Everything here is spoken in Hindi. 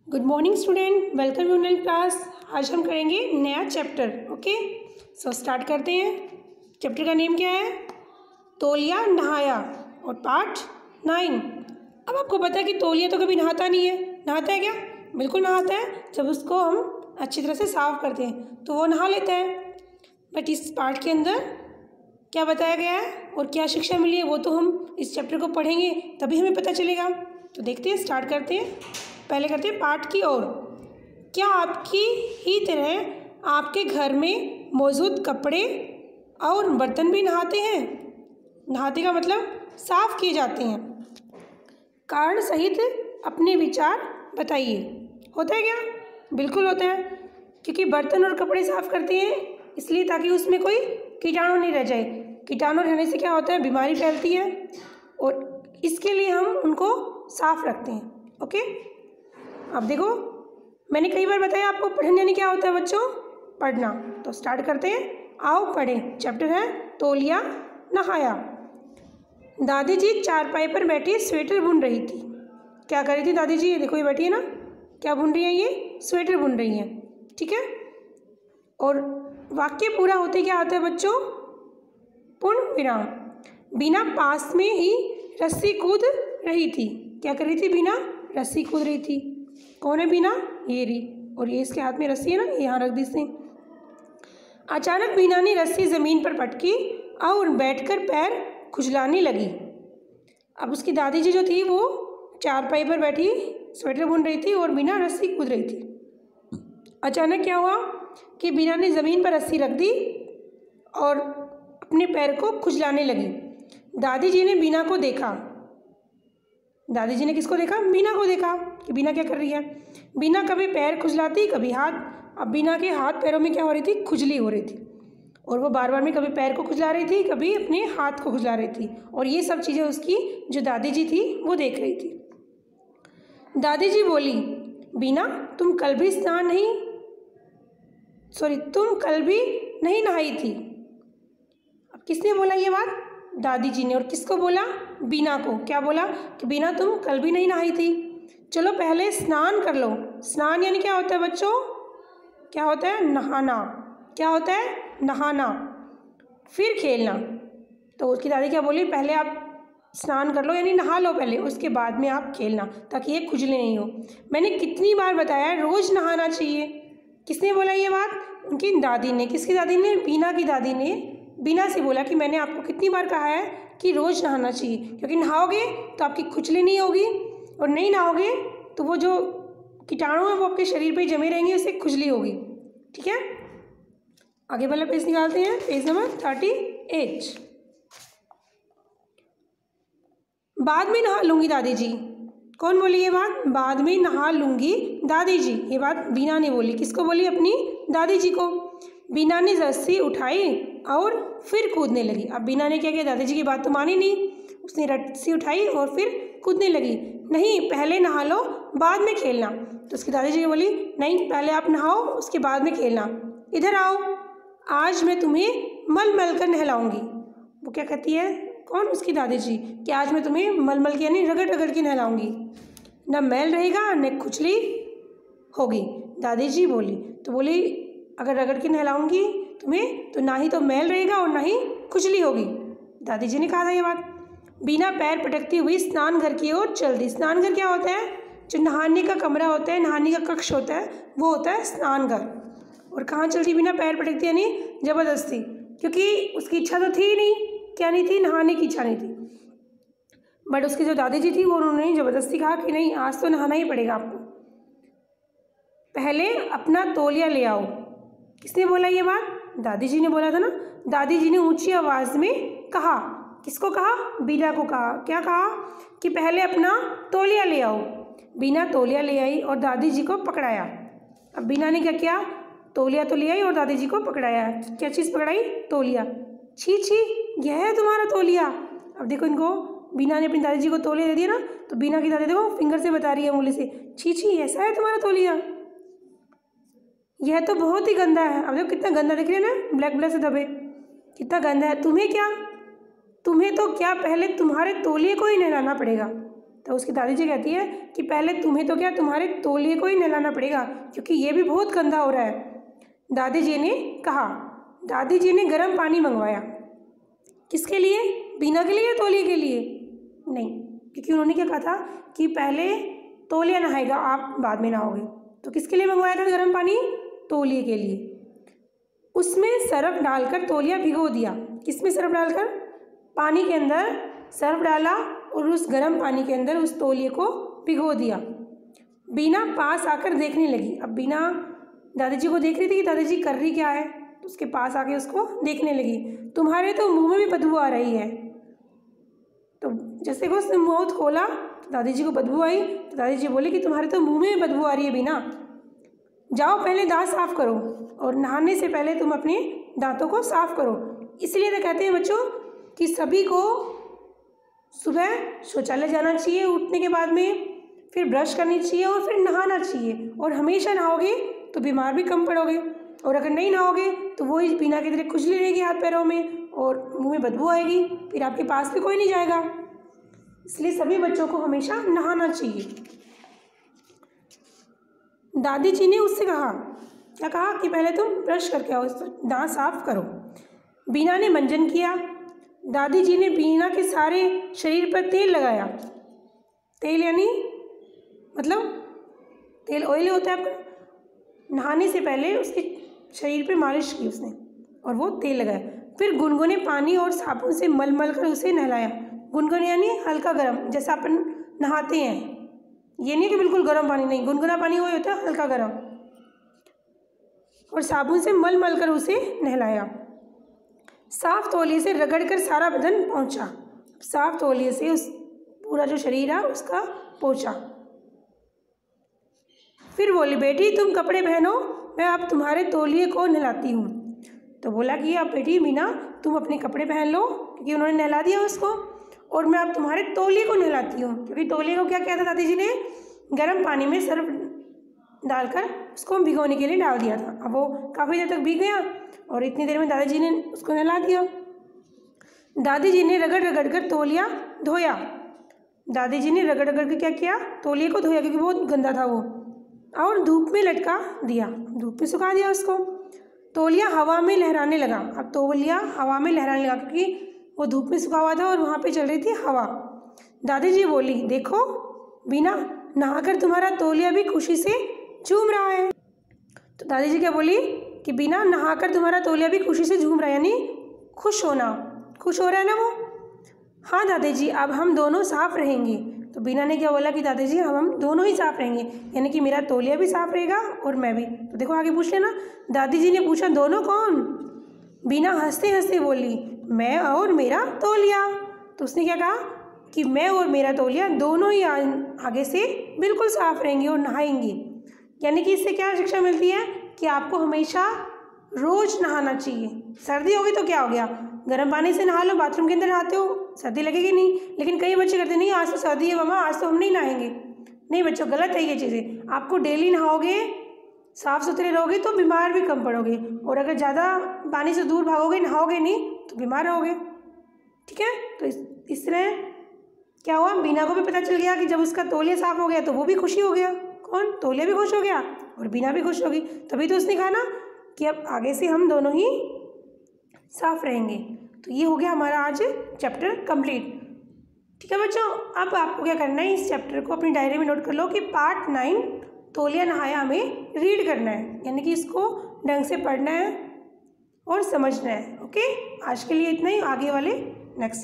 Good morning student, welcome you in class. आज हम करेंगे नया चैप्टर। ओके, सो स्टार्ट करते हैं। चैप्टर का नेम क्या है? तौलिया नहाया, और पार्ट 9। अब आपको पता है कि तौलिया तो कभी नहाता नहीं है। नहाता है क्या? बिल्कुल नहाता है। जब उसको हम अच्छी तरह से साफ करते हैं तो वो नहा लेता है। बट इस पार्ट के अंदर क्या बताया गया है और क्या शिक्षा मिली है वो तो हम इस चैप्टर को पढ़ेंगे तभी हमें पता चलेगा। तो देखते हैं, स्टार्ट करते हैं। पहले करते हैं पाठ की ओर। क्या आपकी ही तरह आपके घर में मौजूद कपड़े और बर्तन भी नहाते हैं? नहाते का मतलब साफ किए जाते हैं। कारण सहित अपने विचार बताइए। होता है क्या? बिल्कुल होता है, क्योंकि बर्तन और कपड़े साफ करते हैं इसलिए ताकि उसमें कोई कीटाणु नहीं रह जाए। कीटाणु रहने से क्या होता है? बीमारी फैलती है, और इसके लिए हम उनको साफ रखते हैं। ओके, अब देखो, मैंने कई बार बताया आपको पढ़ने यानी क्या होता है बच्चों? पढ़ना। तो स्टार्ट करते हैं, आओ पढ़ें। चैप्टर है तौलिया नहाया। दादी जी चारपाई पर बैठी स्वेटर बुन रही थी। क्या कर रही थी दादी जी? ये देखो, ये बैठी है ना, क्या बुन रही है? ये स्वेटर बुन रही है। ठीक है, और वाक्य पूरा होते क्या आता है बच्चों? पूर्ण विराम। बीना पास में ही रस्सी कूद रही थी। क्या कर रही थी? बीना रस्सी कूद रही थी। कौन है बीना? ये रही, और ये इसके हाथ में रस्सी है ना, यहाँ रख दी इसने। अचानक बीना ने रस्सी जमीन पर पटकी और बैठकर पैर खुजलाने लगी। अब उसकी दादी जी जो थी वो चारपाई पर बैठी स्वेटर बुन रही थी और बीना रस्सी कूद रही थी। अचानक क्या हुआ कि बीना ने ज़मीन पर रस्सी रख दी और अपने पैर को खुजलाने लगी। दादी जी ने बीना को देखा। दादी जी ने किसको देखा? बीना को देखा कि बीना क्या कर रही है। बीना कभी पैर खुजलाती, कभी हाथ। अब बीना के हाथ पैरों में क्या हो रही थी? खुजली हो रही थी, और वो बार बार में कभी पैर को खुजला रही थी, कभी अपने हाथ को खुजला रही थी, और ये सब चीज़ें उसकी जो दादी जी थी वो देख रही थी। दादी जी बोली, बीना तुम कल भी नहीं नहाई थी। अब किसने बोला ये बात? दादी जी ने। और किसको बोला? बीना को। क्या बोला? कि बीना तुम कल भी नहीं नहाई थी, चलो पहले स्नान कर लो। स्नान यानी क्या होता है बच्चों? क्या होता है? नहाना। क्या होता है? नहाना, फिर खेलना। तो उसकी दादी क्या बोली? पहले आप स्नान कर लो, यानी नहा लो पहले, उसके बाद में आप खेलना, ताकि ये खुजली नहीं हो। मैंने कितनी बार बताया रोज़ नहाना चाहिए। किसने बोला ये बात? उनकी दादी ने। किसकी दादी ने? बीना की दादी ने बीना से बोला कि मैंने आपको कितनी बार कहा है कि रोज़ नहाना चाहिए, क्योंकि नहाओगे तो आपकी खुजली नहीं होगी, और नहीं नहाओगे तो वो जो कीटाणु है वो आपके शरीर पे जमे रहेंगे, उससे खुजली होगी। ठीक है, आगे वाला पेज निकालते हैं, पेज नंबर 38। बाद में नहा लूँगी दादी जी। कौन बोली ये बात? बाद में नहा लूँगी दादी जी। ये बात बीना ने बोली। किसको बोली? अपनी दादी जी को। बीना ने रस्सी उठाई और फिर कूदने लगी। अब बीना ने क्या किया? दादी जी की बात तो मानी नहीं, उसने रस्सी उठाई और फिर कूदने लगी। नहीं, पहले नहा लो, बाद में खेलना। तो उसकी दादी जी बोली, नहीं, पहले आप नहाओ, उसके बाद में खेलना। इधर आओ, आज मैं तुम्हें मल मल कर नहलाऊँगी। वो क्या कहती है? कौन? उसकी दादी जी, कि आज मैं तुम्हें मल मल के यानी रगड़ रगड़ के नहलाऊँगी, न मैल रहेगा न खुजली होगी। दादी जी बोली। तो बोली, अगर रगड़ के नहलाऊँगी तुम्हें तो ना ही तो मैल रहेगा और ना ही खुजली होगी। दादी जी ने कहा था ये बात। बीना पैर पटकती हुई स्नान घर की ओर चल दी। स्नान घर क्या होता है? जो नहाने का कमरा होता है, नहाने का कक्ष होता है, वो होता है स्नान घर। और कहाँ चलती? बिना पैर पटकती, यानी ज़बरदस्ती, क्योंकि उसकी इच्छा तो थी नहीं। क्या नहीं थी? नहाने की इच्छा नहीं थी, बट उसकी जो दादी जी थी वो उन्होंने ज़बरदस्ती कहा कि नहीं, आज तो नहाना ही पड़ेगा आपको। पहले अपना तौलिया ले आओ। किसने बोला ये बात? दादी जी ने बोला था ना। दादी जी ने ऊंची आवाज़ में कहा। किसको कहा? बीना को कहा। क्या कहा? कि पहले अपना तौलिया ले आओ। बीना तौलिया ले आई और दादी जी को पकड़ाया। अब बीना ने क्या किया? तौलिया तो ले आई और दादी जी को पकड़ाया। क्या चीज़ पकड़ाई? तौलिया। छी छी, यह है तुम्हारा तौलिया। अब देखो, इनको बीना ने अपनी दादी जी को तौलिया दे दिया ना, तो बीना की दादी देखो फिंगर से बता रही है, उंगली से, छी छी, ऐसा है तुम्हारा तौलिया, यह तो बहुत ही गंदा है। अब देखो कितना गंदा दिख रहा है ना, ब्लैक ब्लैक से दबे, कितना गंदा है। तुम्हें क्या, तुम्हें तो क्या पहले तुम्हारे तौलिए को ही नहलाना पड़ेगा। तो उसकी दादी जी कहती है कि पहले तुम्हें तो क्या तुम्हारे तौलिए को ही नहलाना पड़ेगा, क्योंकि ये भी बहुत गंदा हो रहा है। दादी जी ने कहा। दादी जी ने गर्म पानी मंगवाया। किसके लिए? बीना के लिए या तौलिए के लिए? नहीं, क्योंकि उन्होंने क्या कहा था कि पहले तौलिया नहाएगा, आप बाद में नहाओगे। तो किसके लिए मंगवाया था गर्म पानी? तौलिए के लिए। उसमें सर्फ डालकर तौलिया भिगो दिया। किसमें सर्फ डालकर? पानी के अंदर सर्फ डाला और उस गर्म पानी के अंदर उस तौलिए को भिगो दिया। बीना पास आकर देखने लगी। अब बीना दादी जी को देख रही थी कि दादी जी कर रही क्या है, तो उसके पास आके उसको देखने लगी। तुम्हारे तो मुंह में भी बदबू आ रही है। तो जैसे कि उसने मुंह खोला तो दादी जी को बदबू आई। तो दादी जी बोली कि तुम्हारे तो मुंह में बदबू आ रही है बीना, जाओ पहले दांत साफ करो और नहाने से पहले तुम अपने दांतों को साफ करो। इसलिए तो कहते हैं बच्चों कि सभी को सुबह शौचालय जाना चाहिए उठने के बाद में, फिर ब्रश करनी चाहिए और फिर नहाना चाहिए। और हमेशा नहाओगे तो बीमार भी कम पड़ोगे, और अगर नहीं नहाओगे तो वही बिना की तरह खुजली रहेगी हाथ पैरों में और मुंह में बदबू आएगी, फिर आपके पास भी कोई नहीं जाएगा। इसलिए सभी बच्चों को हमेशा नहाना चाहिए। दादी जी ने उससे कहा, क्या कहा? कि पहले तुम ब्रश करके आओ, दांत साफ करो। बीना ने मंजन किया। दादी जी ने बीना के सारे शरीर पर तेल लगाया। तेल यानी मतलब तेल ऑयल होता है आपका। नहाने से पहले उसके शरीर पे मालिश की उसने और वो तेल लगाया। फिर गुनगुने पानी और साबुन से मल कर उसे नहलाया। गुनगुने यानी हल्का गर्म, जैसा अपन नहाते हैं, ये नहीं कि बिल्कुल गर्म पानी, नहीं, गुनगुना पानी वही होता है हल्का गर्म। और साबुन से मल कर उसे नहलाया। साफ तौलिए से रगड़कर सारा बदन पोंछा। साफ तौलिए से उस पूरा जो शरीर है उसका पोंछा। फिर बोली, बेटी तुम कपड़े पहनो, मैं अब तुम्हारे तौलिए को नहलाती हूँ। तो बोला कि अब बेटी मीना तुम अपने कपड़े पहन लो, क्योंकि उन्होंने नहला दिया उसको, और मैं अब तुम्हारे तौलिए को नहलाती हूँ। क्योंकि तौलिए को क्या किया था दादी जी ने? गर्म पानी में सर्फ डालकर उसको भिगोने के लिए डाल दिया था। अब वो काफ़ी देर तक भीग गया और इतनी देर में दादाजी ने उसको नहला दिया। दादी जी ने रगड़ रगड़ कर तौलिया धोया। दादी जी ने रगड़ रगड़ कर क्या किया? तौलिए को धोया, क्योंकि बहुत गंदा था वो, और धूप में लटका दिया, धूप में सुखा दिया उसको। तौलिया हवा में लहराने लगा। अब तौलिया हवा में लहराने लगा क्योंकि वो धूप में सुखा हुआ था और वहाँ पे चल रही थी हवा। दादी जी बोली, देखो बीना, नहाकर तुम्हारा तौलिया भी खुशी से झूम रहा है। तो दादी जी क्या बोली कि बीना, नहाकर तुम्हारा तौलिया भी खुशी से झूम रहा है, यानी खुश होना, खुश हो रहा है ना वो। हाँ दादी जी, अब हम दोनों साफ रहेंगे। तो बीना ने क्या बोला कि दादी जी हम दोनों ही साफ रहेंगे, यानी कि मेरा तौलिया भी साफ रहेगा और मैं भी। तो देखो आगे पूछ लेना। दादी जी ने पूछा, दोनों कौन? बीना हंसते हंसते बोली, मैं और मेरा तौलिया। तो उसने क्या कहा कि मैं और मेरा तौलिया दोनों ही आगे से बिल्कुल साफ रहेंगे और नहाएंगे। यानी कि इससे क्या शिक्षा मिलती है कि आपको हमेशा रोज़ नहाना चाहिए। सर्दी होगी तो क्या हो गया, गर्म पानी से नहा लो, बाथरूम के अंदर नहाते हो, सर्दी लगेगी नहीं। लेकिन कई बच्चे करते नहीं, आज तो सर्दी है मामा, आज तो हम नहीं नहाएंगे। नहीं बच्चों, गलत है ये चीज़ें। आपको डेली नहाओगे, साफ़ सुथरे रहोगे तो बीमार भी कम पड़ोगे, और अगर ज़्यादा पानी से दूर भागोगे, नहाओगे नहीं तो बीमार रहोगे। ठीक है, तो इस तरह क्या हुआ, बीना को भी पता चल गया कि जब उसका तौलिया साफ़ हो गया तो वो भी खुशी हो गया। कौन? तौलिया भी खुश हो गया और बीना भी खुश होगी। तभी तो उसने कहा ना कि अब आगे से हम दोनों ही साफ रहेंगे। तो ये हो गया हमारा आज चैप्टर कंप्लीट। ठीक है बच्चों, अब आपको क्या करना है, इस चैप्टर को अपनी डायरी में नोट कर लो कि पार्ट 9 तौलिया नहाया हमें रीड करना है, यानी कि इसको ढंग से पढ़ना है और समझना है। ओके, आज के लिए इतना ही, आगे वाले नेक्स्ट